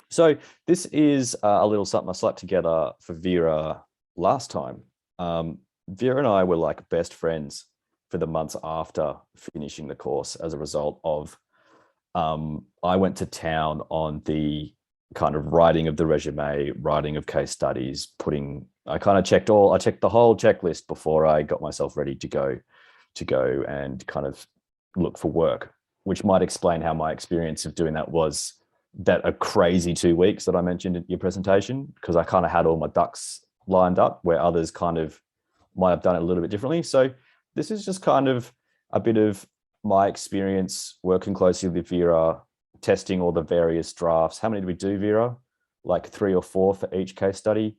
So this is a little something I slapped together for Vera last time. Vera and I were like best friends for the months after finishing the course as a result of I went to town on the kind of writing of the resume, writing of case studies, I checked the whole checklist before I got myself ready to go and kind of look for work, which might explain how my experience of doing that was that a crazy 2 weeks that I mentioned in your presentation, because I kind of had all my ducks lined up where others kind of might have done it a little bit differently. So this is just kind of a bit of my experience working closely with Vera, testing all the various drafts. How many did we do, Vera? Like 3 or 4 for each case study?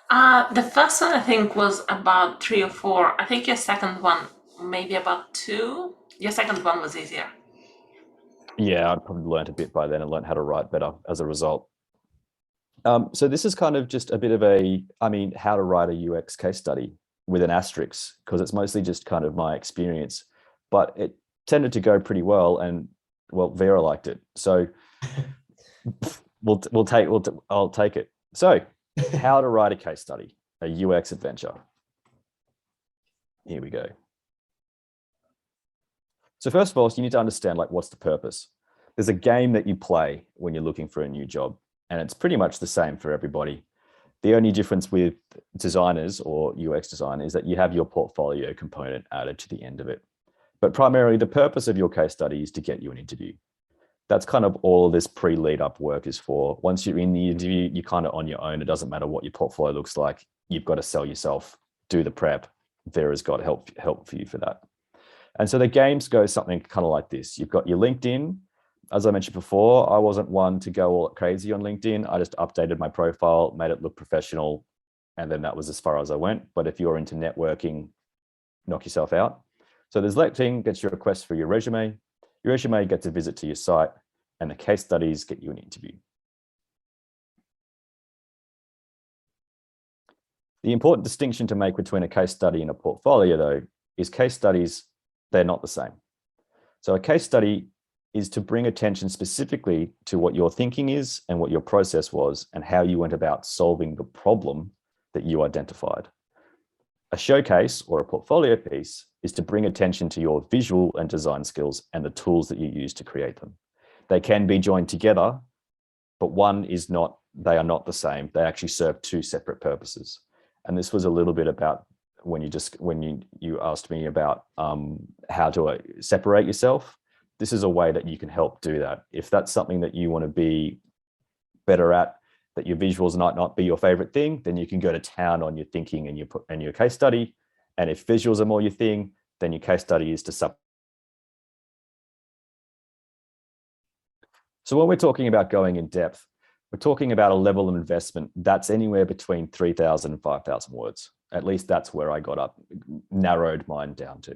The first one I think was about 3 or 4. I think your second one maybe about 2. Your second one was easier. Yeah, I'd probably learned a bit by then and learned how to write better as a result. So this is kind of just a bit of how to write a UX case study with an asterisk, because it's mostly just kind of my experience, but it tended to go pretty well, and well, Vera liked it. So I'll take it. So how to write a case study, a UX adventure. Here we go. So first of all, you need to understand, like, what's the purpose? There's a game that you play when you're looking for a new job, and it's pretty much the same for everybody. The only difference with designers or UX design is that you have your portfolio component added to the end of it. But primarily the purpose of your case study is to get you an interview. That's kind of all this pre-lead up work is for. Once you're in the interview, you're kind of on your own. It doesn't matter what your portfolio looks like. You've got to sell yourself, do the prep. Vera's got help for you for that. And so the games go something kind of like this. You've got your LinkedIn. As I mentioned before, I wasn't one to go all crazy on LinkedIn. I just updated my profile, made it look professional, and then that was as far as I went. But if you're into networking, knock yourself out. So there's LinkedIn gets your request for your resume. Your resume gets a visit to your site, and the case studies get you an interview. The important distinction to make between a case study and a portfolio, though, is case studies, they're not the same. So a case study is to bring attention specifically to what your thinking is and what your process was and how you went about solving the problem that you identified. A showcase or a portfolio piece is to bring attention to your visual and design skills and the tools that you use to create them. They can be joined together, but they are not the same. They actually serve 2 separate purposes. And this was a little bit about when you asked me about how to separate yourself. This is a way that you can help do that. If that's something that you want to be better at, that your visuals might not be your favorite thing, then you can go to town on your thinking and your case study. And if visuals are more your thing, then your case study is to sub. So when we're talking about going in depth, we're talking about a level of investment that's anywhere between 3,000 and 5,000 words. At least that's where I narrowed mine down to.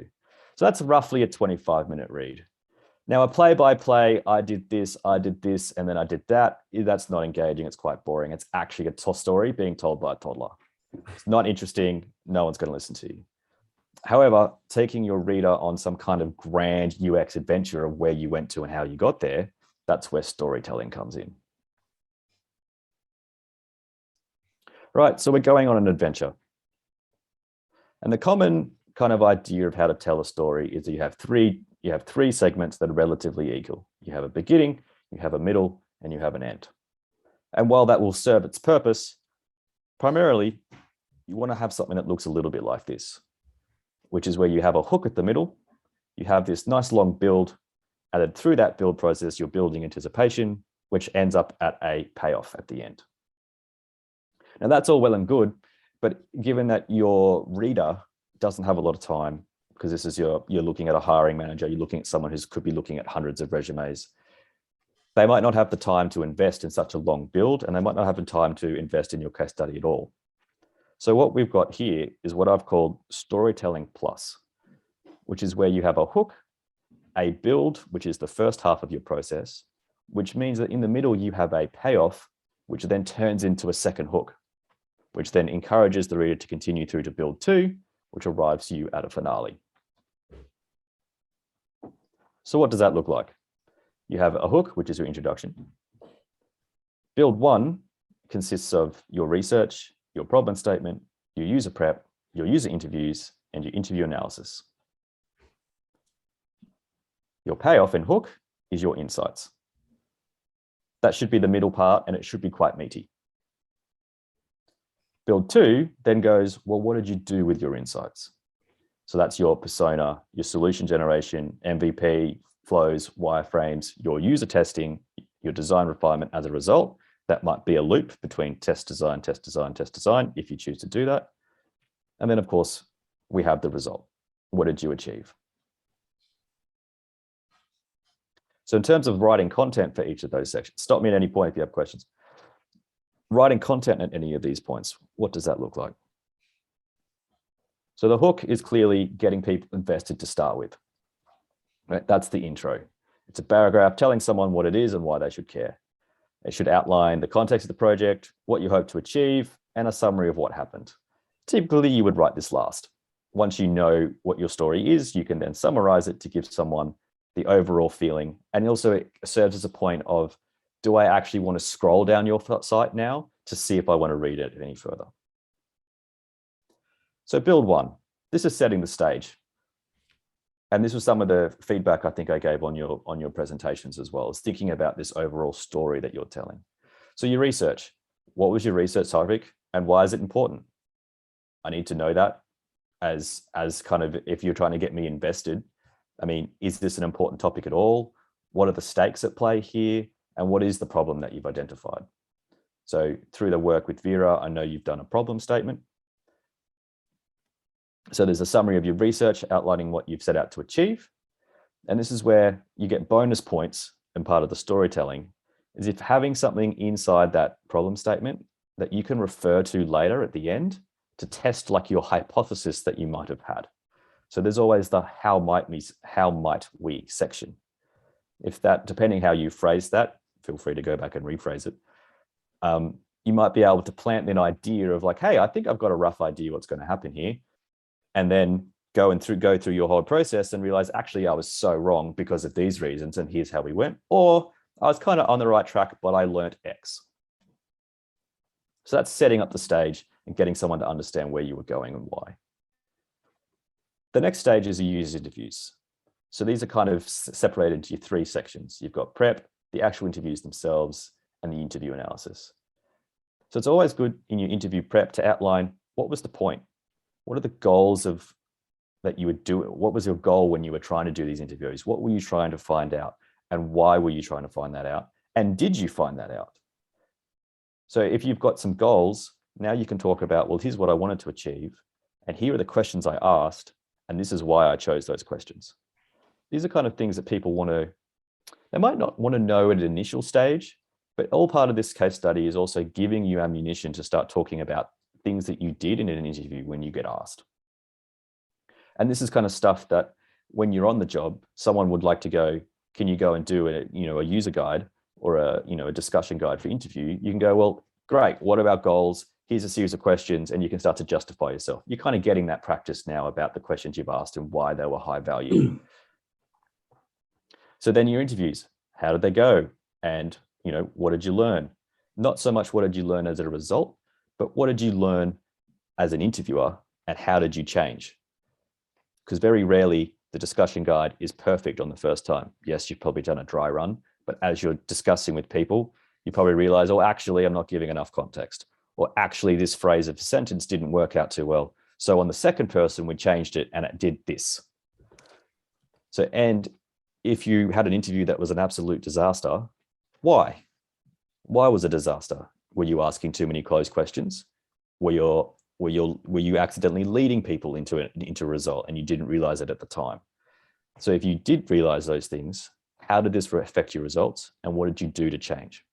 So that's roughly a 25-minute read. Now, a play-by-play, I did this, and then I did that. That's not engaging. It's quite boring. It's actually a story being told by a toddler. It's not interesting. No one's going to listen to you. However, taking your reader on some kind of grand UX adventure of where you went to and how you got there, that's where storytelling comes in. Right, so we're going on an adventure. And the common kind of idea of how to tell a story is that you have three segments that are relatively equal. You have a beginning, you have a middle, and you have an end. And while that will serve its purpose, primarily, you want to have something that looks a little bit like this, which is where you have a hook at the middle, you have this nice long build, and then through that build process, you're building anticipation, which ends up at a payoff at the end. Now that's all well and good, but given that your reader doesn't have a lot of time, because this is you're looking at a hiring manager, you're looking at someone who could be looking at hundreds of resumes, they might not have the time to invest in such a long build, and they might not have the time to invest in your case study at all. So what we've got here is what I've called storytelling plus, which is where you have a hook, a build, which is the first half of your process, which means that in the middle you have a payoff, which then turns into a second hook, which then encourages the reader to continue through to build 2, which arrives you at a finale. So what does that look like? You have a hook, which is your introduction. Build 1 consists of your research, your problem statement, your user prep, your user interviews, and your interview analysis. Your payoff and hook is your insights. That should be the middle part, and it should be quite meaty. Build 2 then goes, well, what did you do with your insights? So that's your persona, your solution generation, MVP, flows, wireframes, your user testing, your design refinement as a result. That might be a loop between test design, test design, test design, if you choose to do that. And then, of course, we have the result. What did you achieve? So in terms of writing content for each of those sections, stop me at any point if you have questions. Writing content at any of these points, what does that look like? So the hook is clearly getting people invested to start with. Right? That's the intro. It's a paragraph telling someone what it is and why they should care. It should outline the context of the project, what you hope to achieve, and a summary of what happened. Typically, you would write this last. Once you know what your story is, you can then summarize it to give someone the overall feeling. And also it serves as a point of, do I actually want to scroll down your site now to see if I want to read it any further? So build 1, this is setting the stage. And this was some of the feedback I think I gave on your presentations as well, is thinking about this overall story that you're telling. So your research, what was your research topic and why is it important? I need to know that as kind of, if you're trying to get me invested, I mean, is this an important topic at all? What are the stakes at play here? And what is the problem that you've identified? So through the work with Vera, I know you've done a problem statement. So there's a summary of your research outlining what you've set out to achieve. And this is where you get bonus points, and part of the storytelling is if having something inside that problem statement that you can refer to later at the end to test like your hypothesis that you might have had. So there's always the how might we section. If that, depending how you phrase that, feel free to go back and rephrase it. You might be able to plant an idea of like, hey, I think I've got a rough idea what's going to happen here. And then go through your whole process and realize, actually, I was so wrong because of these reasons, and here's how we went. Or I was kind of on the right track, but I learned X. So that's setting up the stage and getting someone to understand where you were going and why. The next stage is your user interviews. So these are kind of separated into your 3 sections. You've got prep, the actual interviews themselves, and the interview analysis. So it's always good in your interview prep to outline, what was the point? What are the goals that you would do? What was your goal when you were trying to do these interviews? What were you trying to find out? And why were you trying to find that out? And did you find that out? So if you've got some goals, now you can talk about, well, here's what I wanted to achieve. And here are the questions I asked. And this is why I chose those questions. These are kind of things that people they might not want to know at an initial stage, but all part of this case study is also giving you ammunition to start talking about things that you did in an interview when you get asked. And this is kind of stuff that when you're on the job, someone would like to go, can you go and do a user guide or a discussion guide for interview? You can go, well, great. What about goals? Here's a series of questions, and you can start to justify yourself. You're kind of getting that practice now about the questions you've asked and why they were high value. So then your interviews, how did they go? And, what did you learn? Not so much what did you learn as a result, but what did you learn as an interviewer and how did you change? Because very rarely the discussion guide is perfect on the first time. Yes, you've probably done a dry run, but as you're discussing with people, you probably realize, oh, actually, I'm not giving enough context. Or actually, this phrase of a sentence didn't work out too well. So on the second person, we changed it and it did this. So, and if you had an interview that was an absolute disaster, why? Why was it a disaster? Were you asking too many closed questions? Were you accidentally leading people into a result and you didn't realize it at the time? So if you did realize those things, how did this affect your results? And what did you do to change?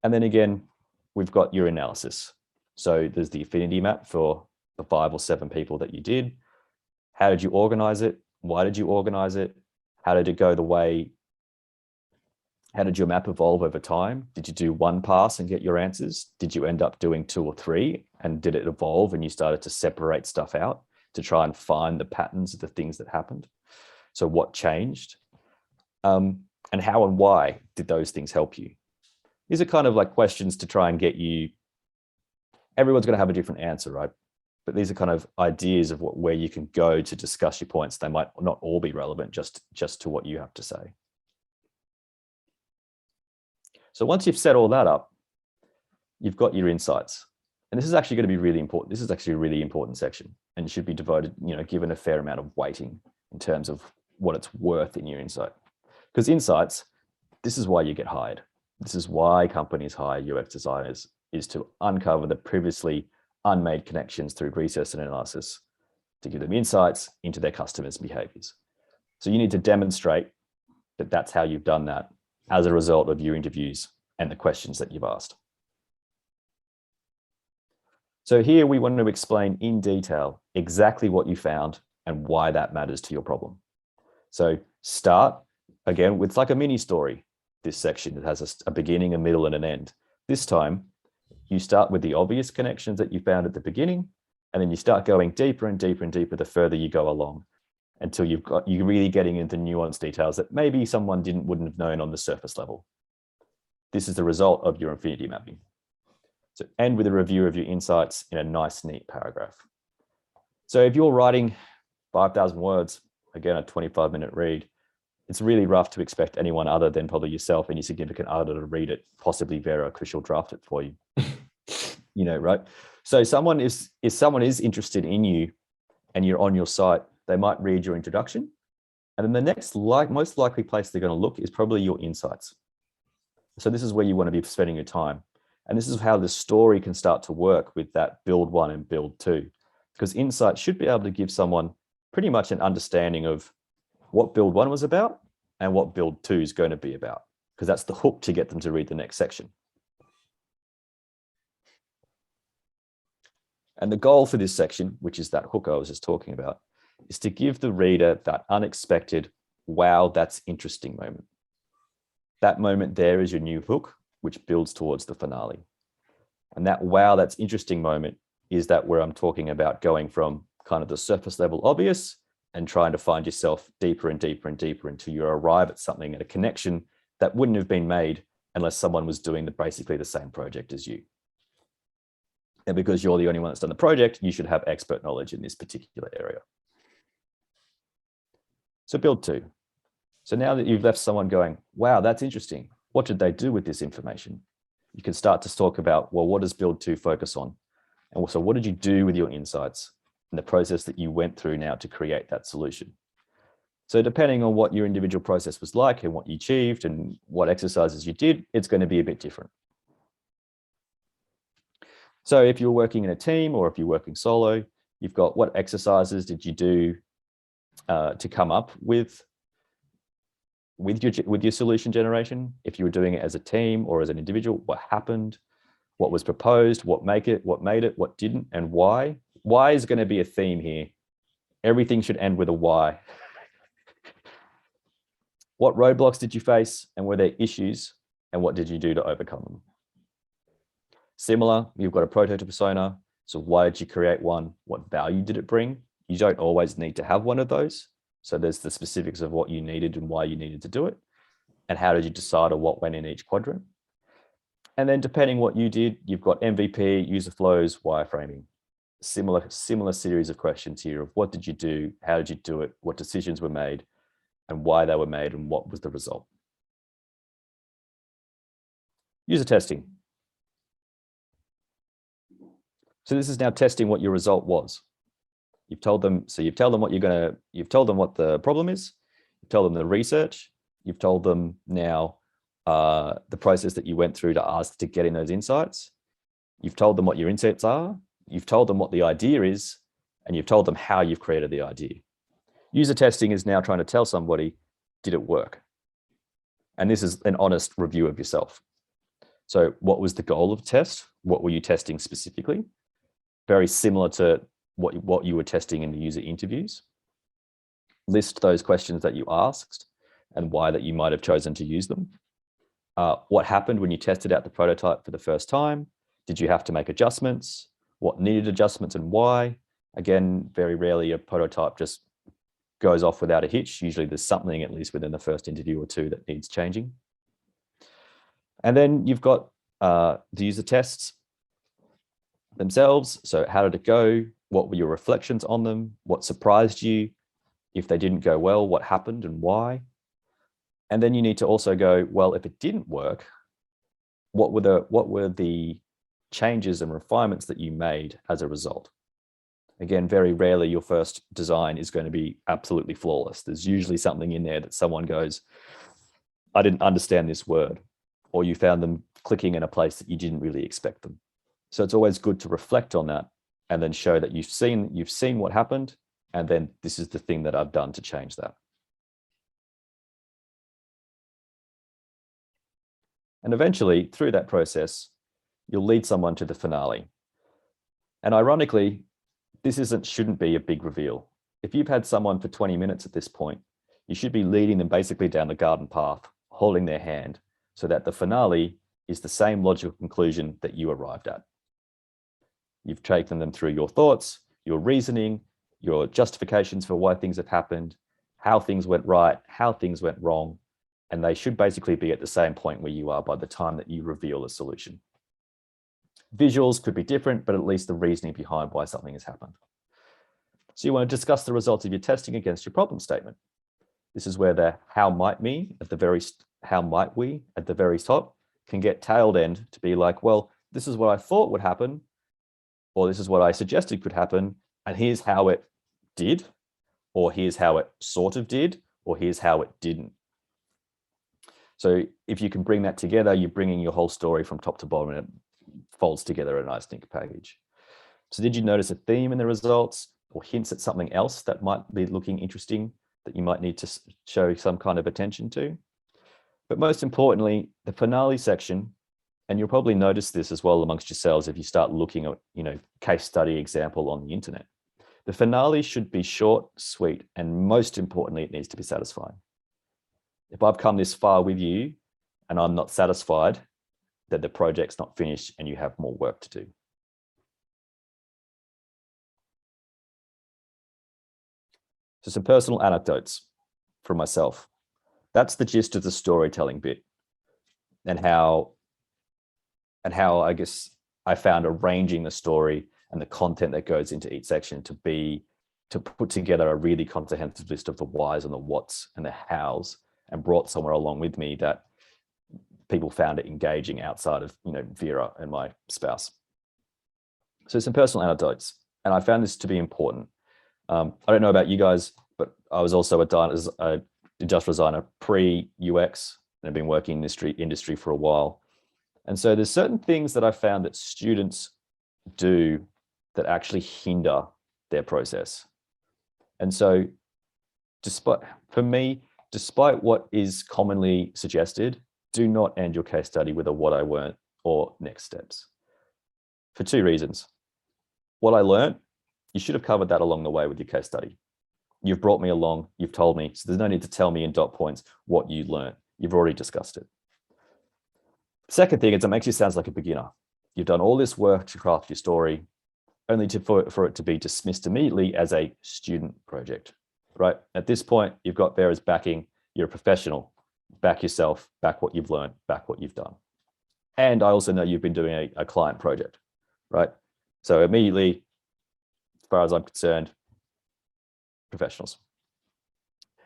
And then again, we've got your analysis. So there's the affinity map for the 5 or 7 people that you did. How did you organize it? Why did you organize it? How did it go the way? How did your map evolve over time? Did you do 1 pass and get your answers? Did you end up doing 2 or 3? And did it evolve and you started to separate stuff out to try and find the patterns of the things that happened? So what changed? And how and why did those things help you? These are kind of like questions to try and get you, everyone's going to have a different answer, right? But these are kind of ideas of where you can go to discuss your points. They might not all be relevant just to what you have to say. So once you've set all that up, you've got your insights. And this is actually going to be really important. This is actually a really important section and should be devoted, given a fair amount of weighting in terms of what it's worth in your insight. Because insights, this is why you get hired. This is why companies hire UX designers, is to uncover the previously unmade connections through research and analysis to give them insights into their customers' behaviors. So you need to demonstrate that that's how you've done that as a result of your interviews and the questions that you've asked. So here we want to explain in detail exactly what you found and why that matters to your problem. So start, again, with like a mini story, this section. It has a beginning, a middle, and an end. This time, you start with the obvious connections that you found at the beginning, and then you start going deeper and deeper and deeper the further you go along, until you're really getting into nuanced details that maybe someone wouldn't have known on the surface level. This is the result of your infinity mapping. So end with a review of your insights in a nice, neat paragraph. So if you're writing 5,000 words, again, a 25-minute read, it's really rough to expect anyone other than probably yourself and your significant other to read it, possibly Vera, because she'll draft it for you. Right? So if someone is interested in you and you're on your site, they might read your introduction. And then the next most likely place they're going to look is probably your insights. So this is where you want to be spending your time. And this is how the story can start to work with that build 1 and build 2, because insights should be able to give someone pretty much an understanding of what build 1 was about and what build 2 is going to be about, because that's the hook to get them to read the next section. And the goal for this section, which is that hook I was just talking about, is to give the reader that unexpected, wow, that's interesting moment. That moment there is your new hook, which builds towards the finale. And that wow, that's interesting moment is that where I'm talking about going from kind of the surface level obvious and trying to find yourself deeper and deeper and deeper until you arrive at something, at a connection that wouldn't have been made unless someone was doing basically the same project as you. And because you're the only one that's done the project, you should have expert knowledge in this particular area. So build 2. So now that you've left someone going, wow, that's interesting. What did they do with this information? You can start to talk about, well, what does build 2 focus on? And also, what did you do with your insights and the process that you went through now to create that solution? So depending on what your individual process was like and what you achieved and what exercises you did, it's going to be a bit different. So if you're working in a team or if you're working solo, you've got what exercises did you do to come up with your solution generation? If you were doing it as a team or as an individual, what happened? What was proposed? What made it? What didn't? And why? Why is going to be a theme here. Everything should end with a why. What roadblocks did you face and were there issues? And what did you do to overcome them? Similar, you've got a prototype persona. So why did you create one? What value did it bring? You don't always need to have one of those. So there's the specifics of what you needed and why you needed to do it. And how did you decide on what went in each quadrant? And then depending what you did, you've got MVP, user flows, wireframing. Similar series of questions here of what did you do? How did you do it? What decisions were made and why they were made and what was the result? User testing. So this is now testing what your result was. You've told them, so you've told them what you've told them what the problem is, you've told them the research, you've told them now the process that you went through to get in those insights. You've told them what your insights are, you've told them what the idea is, and you've told them how you've created the idea. User testing is now trying to tell somebody, did it work? And this is an honest review of yourself. So what was the goal of the test? What were you testing specifically? Very similar to what you were testing in the user interviews. List those questions that you asked and why that you might have chosen to use them. What happened when you tested out the prototype for the first time? Did you have to make adjustments? What needed adjustments and why? Again, very rarely a prototype just goes off without a hitch. Usually there's something, at least within the first interview or two, that needs changing. And then you've got the user tests themselves. So how did it go? What were your reflections on them? What surprised you? If they didn't go well, what happened and why? And then you need to also go, well, if it didn't work, what were the changes and refinements that you made as a result? Again, very rarely your first design is going to be absolutely flawless. There's usually something in there that someone goes, I didn't understand this word, or you found them clicking in a place that you didn't really expect them. So it's always good to reflect on that and then show that you've seen what happened, and then this is the thing that I've done to change that. And eventually, through that process, you'll lead someone to the finale. And ironically, this shouldn't be a big reveal. If you've had someone for 20 minutes at this point, you should be leading them basically down the garden path, holding their hand, so that the finale is the same logical conclusion that you arrived at. You've taken them through your thoughts, your reasoning, your justifications for why things have happened, how things went right, how things went wrong, and they should basically be at the same point where you are by the time that you reveal a solution. Visuals could be different, but at least the reasoning behind why something has happened. So you want to discuss the results of your testing against your problem statement. This is where the how might we at the very top can get tailed end to be like, well, this is what I thought would happen, or this is what I suggested could happen, and here's how it did, or here's how it sort of did, or here's how it didn't. So if you can bring that together, you're bringing your whole story from top to bottom, and it folds together a nice neat package. So did you notice a theme in the results, or hints at something else that might be looking interesting that you might need to show some kind of attention to? But most importantly, the finale section, and you'll probably notice this as well amongst yourselves if you start looking at, case study example on the internet. The finale should be short, sweet, and most importantly, it needs to be satisfying. If I've come this far with you and I'm not satisfied, that the project's not finished and you have more work to do. So some personal anecdotes from myself. That's the gist of the storytelling bit, and how I guess I found arranging the story and the content that goes into each section to put together a really comprehensive list of the whys and the whats and the hows, and brought somewhere along with me that people found it engaging outside of, Vera and my spouse. So some personal anecdotes, and I found this to be important. I don't know about you guys, but I was also a industrial designer pre-UX, and I've been working in industry for a while. And so there's certain things that I found that students do that actually hinder their process. And so despite what is commonly suggested, do not end your case study with a what I learned or next steps. For two reasons. What I learned, you should have covered that along the way with your case study. You've brought me along, you've told me, so there's no need to tell me in dot points what you learned. You've already discussed it. Second thing is, it makes you sound like a beginner. You've done all this work to craft your story, only for it to be dismissed immediately as a student project, right? At this point, you've got Vera's backing, you're a professional, back yourself, back what you've learned, back what you've done. And I also know you've been doing a client project, right? So immediately, as far as I'm concerned, professionals.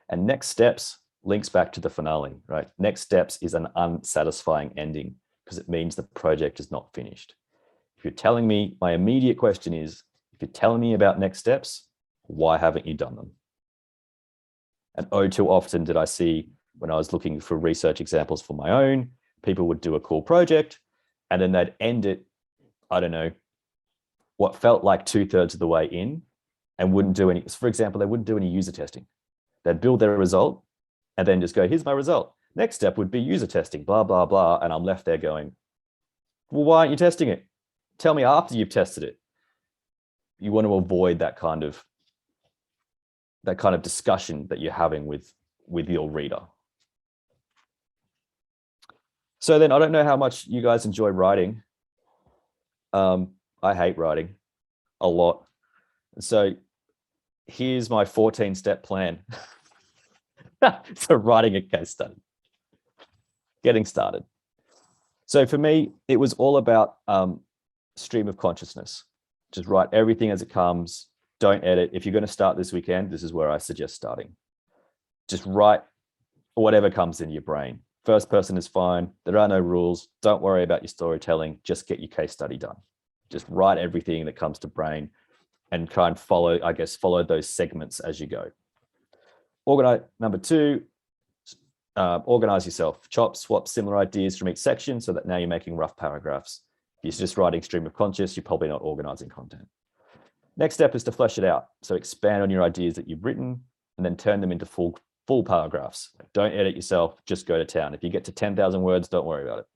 And next steps links back to the finale, right? Next steps is an unsatisfying ending because it means the project is not finished. If you're telling me, my immediate question is, if you're telling me about next steps, why haven't you done them? And oh, too often did I see, when I was looking for research examples for my own, people would do a cool project and then they'd end it, I don't know, what felt like 2/3 of the way in, and wouldn't do any, for example, they wouldn't do any user testing. They'd build their result and then just go, here's my result. Next step would be user testing, blah, blah, blah. And I'm left there going, well, why aren't you testing it? Tell me after you've tested it. You want to avoid that kind of discussion that you're having with your reader. So then I don't know how much you guys enjoy writing. I hate writing a lot. So here's my 14-step plan for writing a case study. Getting started. So for me, it was all about stream of consciousness. Just write everything as it comes. Don't edit. If you're going to start this weekend, this is where I suggest starting. Just write whatever comes in your brain. First person is fine. There are no rules. Don't worry about your storytelling. Just get your case study done. Just write everything that comes to brain and try and follow those segments as you go. Number 2, organize yourself. Chop, swap similar ideas from each section so that now you're making rough paragraphs. If you're just writing stream of conscious, you're probably not organizing content. Next step is to flesh it out. So expand on your ideas that you've written and then turn them into full paragraphs. Don't edit yourself, just go to town. If you get to 10,000 words, don't worry about it.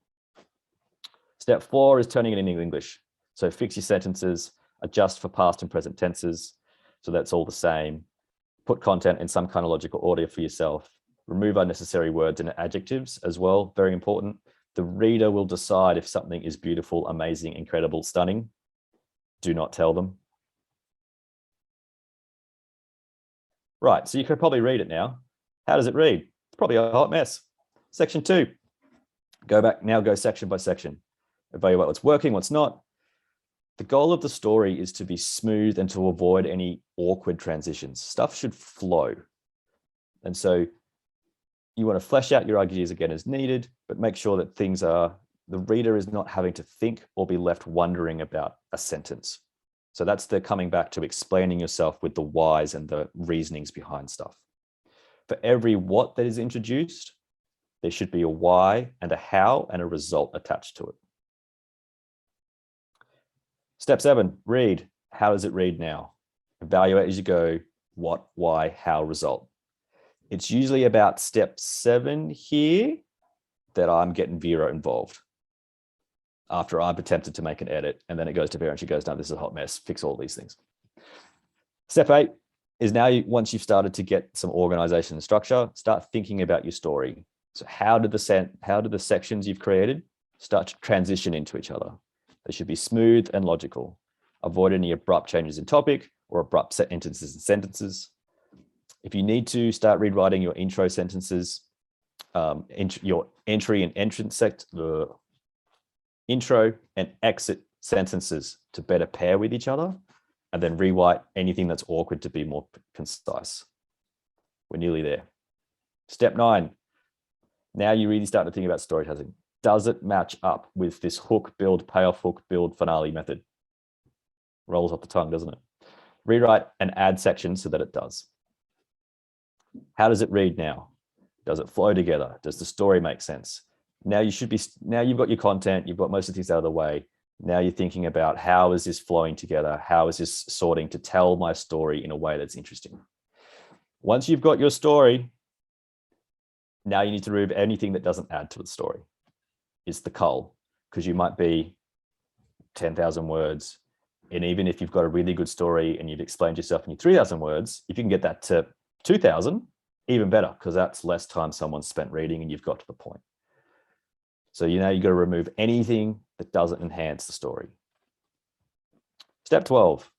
Step 4 is turning it into English. So fix your sentences, adjust for past and present tenses. So that's all the same. Put content in some kind of logical order for yourself. Remove unnecessary words and adjectives as well, very important. The reader will decide if something is beautiful, amazing, incredible, stunning. Do not tell them. Right, so you could probably read it now. How does it read? It's probably a hot mess. Section 2. Go back, now go section by section. Evaluate what's working, what's not. The goal of the story is to be smooth and to avoid any awkward transitions. Stuff should flow. And so you want to flesh out your ideas again as needed, but make sure that the reader is not having to think or be left wondering about a sentence. So that's the coming back to explaining yourself with the whys and the reasonings behind stuff. For every what that is introduced, there should be a why and a how and a result attached to it. Step 7, read. How does it read now? Evaluate as you go, what, why, how, result. It's usually about step 7 here that I'm getting Vera involved. After I've attempted to make an edit, and then it goes to Vera and she goes, no, this is a hot mess, fix all these things. Step 8 is now, once you've started to get some organization and structure, start thinking about your story. So how do the sections you've created start to transition into each other? They should be smooth and logical. Avoid any abrupt changes in topic or abrupt sentences and sentences. If you need to, start rewriting your intro sentences, your entry and entrance intro and exit sentences to better pair with each other, and then rewrite anything that's awkward to be more concise. We're nearly there. Step 9. Now you really start to think about storytelling. Does it match up with this hook, build, payoff, hook, build, finale method? Rolls off the tongue, doesn't it? Rewrite and add sections so that it does. How does it read now? Does it flow together? Does the story make sense? Now you've got your content, you've got most of the things out of the way. Now you're thinking about, how is this flowing together? How is this sorting to tell my story in a way that's interesting? Once you've got your story, now you need to remove anything that doesn't add to the story. It's the cull, because you might be 10,000 words. And even if you've got a really good story and you've explained yourself in your 3,000 words, if you can get that to 2,000, even better, because that's less time someone's spent reading and you've got to the point. So you've got to remove anything that doesn't enhance the story. Step 12,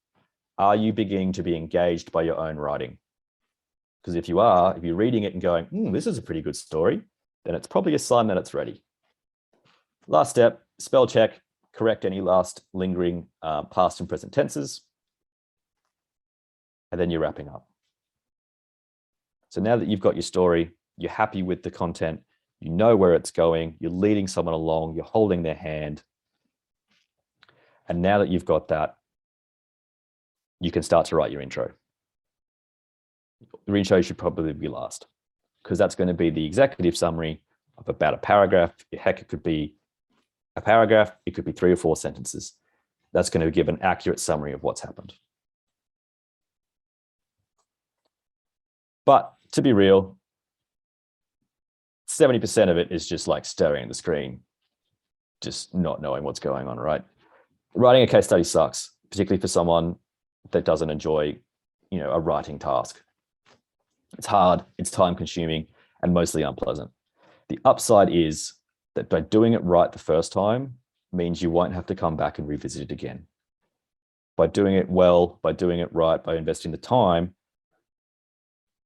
are you beginning to be engaged by your own writing? Because if you're reading it and going, this is a pretty good story, then it's probably a sign that it's ready. Last step, spell check, correct any last lingering past and present tenses. And then you're wrapping up. So now that you've got your story, you're happy with the content, you know where it's going, you're leading someone along, you're holding their hand. And now that you've got that, you can start to write your intro. The intro should probably be last, because that's going to be the executive summary of about a paragraph. Heck, it could be a paragraph, it could be 3 or 4 sentences. That's going to give an accurate summary of what's happened. But to be real, 70% of it is just like staring at the screen, just not knowing what's going on, right? Writing a case study sucks, particularly for someone that doesn't enjoy, a writing task. It's hard, it's time consuming, and mostly unpleasant. The upside is that by doing it right the first time means you won't have to come back and revisit it again. By doing it well, by doing it right, by investing the time,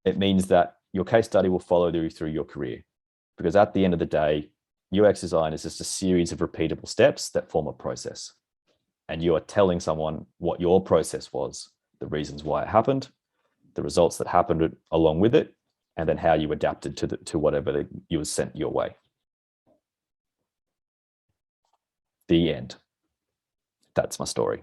it means that your case study will follow you through your career. Because at the end of the day, UX design is just a series of repeatable steps that form a process. And you are telling someone what your process was, the reasons why it happened, the results that happened along with it, and then how you adapted to whatever you was sent your way. The end. That's my story.